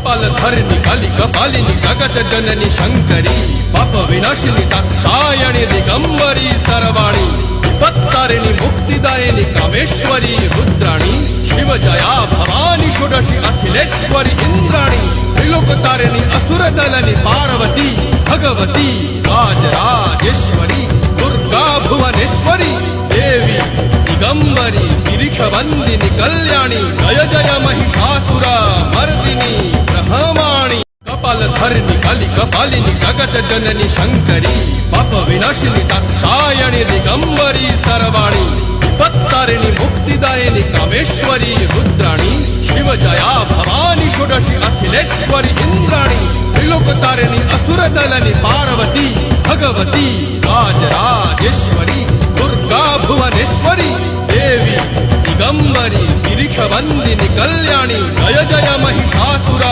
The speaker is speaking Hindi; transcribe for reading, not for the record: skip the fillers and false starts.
कपालधरिणि कलिकपालिनि जगत जननी शंकरी पाप विनाशिनी दाक्षायणी दिगंबरी सर्वाणी विपत्तारिणी मुक्तिदायिनी कामेश्वरी रुद्राणी शिवजया भवानी षोडशी अखिलेश्वरी इंद्राणी त्रिलोकतारिणी असुरदलनी पार्वती भगवती राजराजेश्वरी दुर्गा भुवनेश्वरी देवी दिगंबरी गिरिशवंदिनी कल्याणी जय जय महिषासुर मर्दिनी ब्रह्माणी कपालधरिणि कलिकपालिनि जगत जननी शंकरी पाप विनाशिनी दाक्षायणी दिगंबरी सर्वाणी विपत्तारिणी मुक्तिदायिनी कामेश्वरी रुद्राणी शिवजया भवानी षोडशी अखिलेश्वरी इंद्राणी त्रिलोकतारिणी असुरदलनी पार्वती भगवती राजराजेश्वरी दुर्गा भुवनेश्वरी देवी दिगंबरी गिरिशवंदिनी कल्याणी जय जय महिषासुर